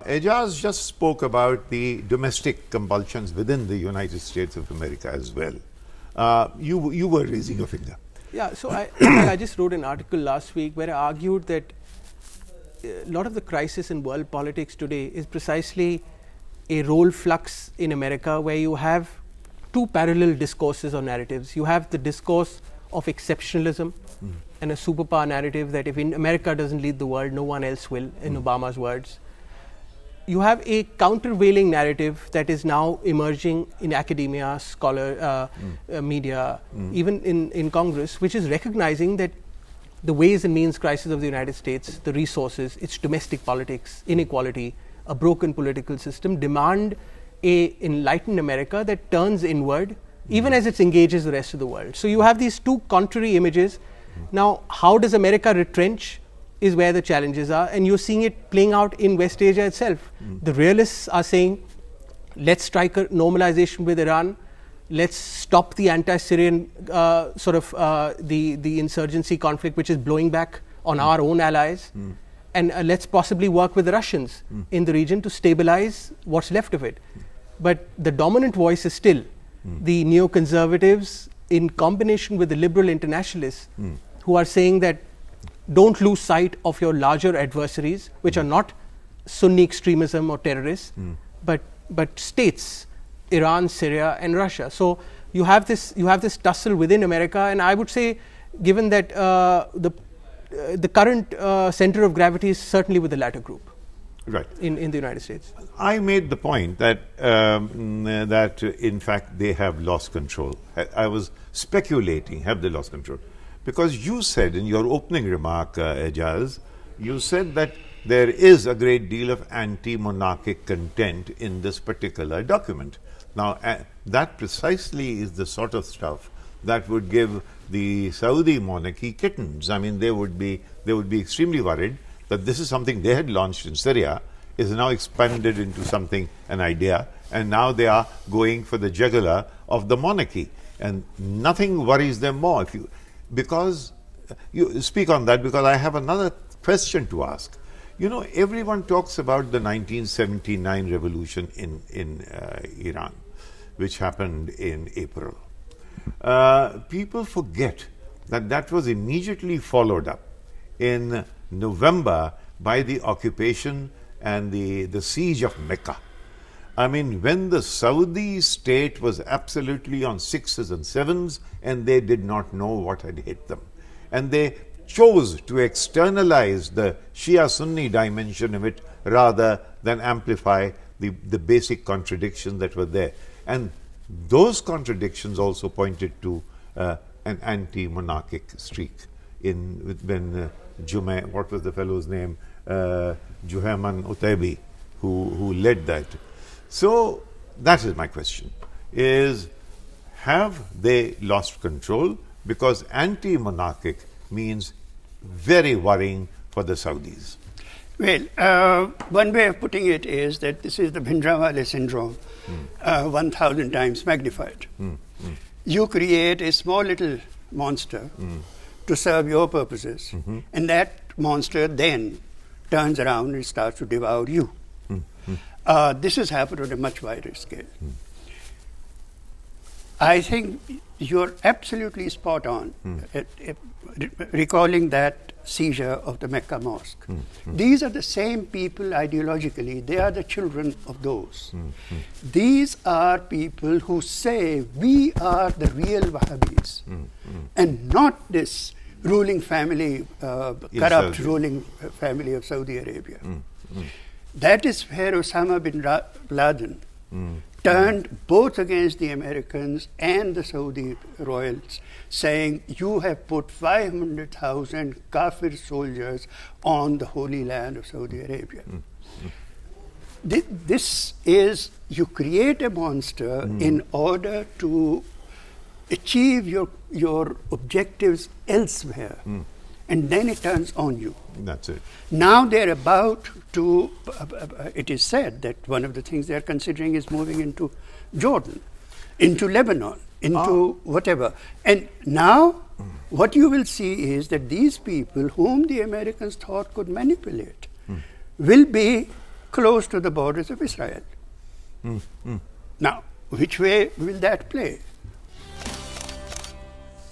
Aijaz just spoke about the domestic compulsions within the United States of America as well. You were raising your finger. Yeah, so I just wrote an article last week where I argued that a lot of the crisis in world politics today is precisely a role flux in America, where you have two parallel discourses or narratives. You have the discourse of exceptionalism and a superpower narrative that if America doesn't lead the world, no one else will, in Obama's words. You have a countervailing narrative that is now emerging in academia, media, even in Congress, which is recognizing that the ways and means crisis of the United States, the resources, its domestic politics, inequality, a broken political system demand a enlightened America that turns inward even as it engages the rest of the world. So you have these two contrary images. Now, how does America retrench is where the challenges are, and you're seeing it playing out in West Asia itself. The realists are saying, let's strike a normalization with Iran, let's stop the anti-Syrian the insurgency conflict which is blowing back on our own allies, and let's possibly work with the Russians in the region to stabilize what's left of it. But the dominant voice is still the neoconservatives in combination with the liberal internationalists who are saying that don't lose sight of your larger adversaries, which are not Sunni extremism or terrorists, but states, Iran, Syria, and Russia. So you have this tussle within America, and I would say, given that the current center of gravity is certainly with the latter group, right, in the United States. I made the point that that in fact they have lost control. I was speculating, have they lost control? Because you said in your opening remark, Aijaz, you said that there is a great deal of anti-monarchic content in this particular document. Now, that precisely is the sort of stuff that would give the Saudi monarchy kittens. I mean, they would be extremely worried that this is something they had launched in Syria, is now expanded into something, an idea, and now they are going for the jugular of the monarchy, and nothing worries them more. Because you speak on that, because I have another question to ask. You know, everyone talks about the 1979 revolution in Iran, which happened in April. People forget that that was immediately followed up in November by the occupation and the siege of Mecca. I mean, when the Saudi state was absolutely on sixes and sevens, and they did not know what had hit them, and they chose to externalize the Shia-Sunni dimension of it rather than amplify the basic contradictions that were there. And those contradictions also pointed to an anti-monarchic streak when what was the fellow's name? Hammond OTB, who led that. So that is my question, is have they lost control? Because anti-monarchic means very worrying for the Saudis. Well, one way of putting it is that this is the Bhindranwale syndrome, 1,000 times magnified. You create a small little monster to serve your purposes, and that monster then turns around and starts to devour you. This has happened on a much wider scale. I think you're absolutely spot on recalling that seizure of the Mecca mosque. These are the same people ideologically, they are the children of those. These are people who say we are the real Wahhabis and not this ruling family, corrupt ruling family of Saudi Arabia. That is where Osama bin Laden turned both against the Americans and the Saudi royals, saying, you have put 500,000 Kafir soldiers on the holy land of Saudi Arabia. This is, you create a monster in order to achieve your objectives elsewhere, and then it turns on you. That's it. Now they're about to, it is said that one of the things they're considering is moving into Jordan, into Lebanon, into whatever. And now what you will see is that these people whom the Americans thought could manipulate will be close to the borders of Israel. Now, which way will that play?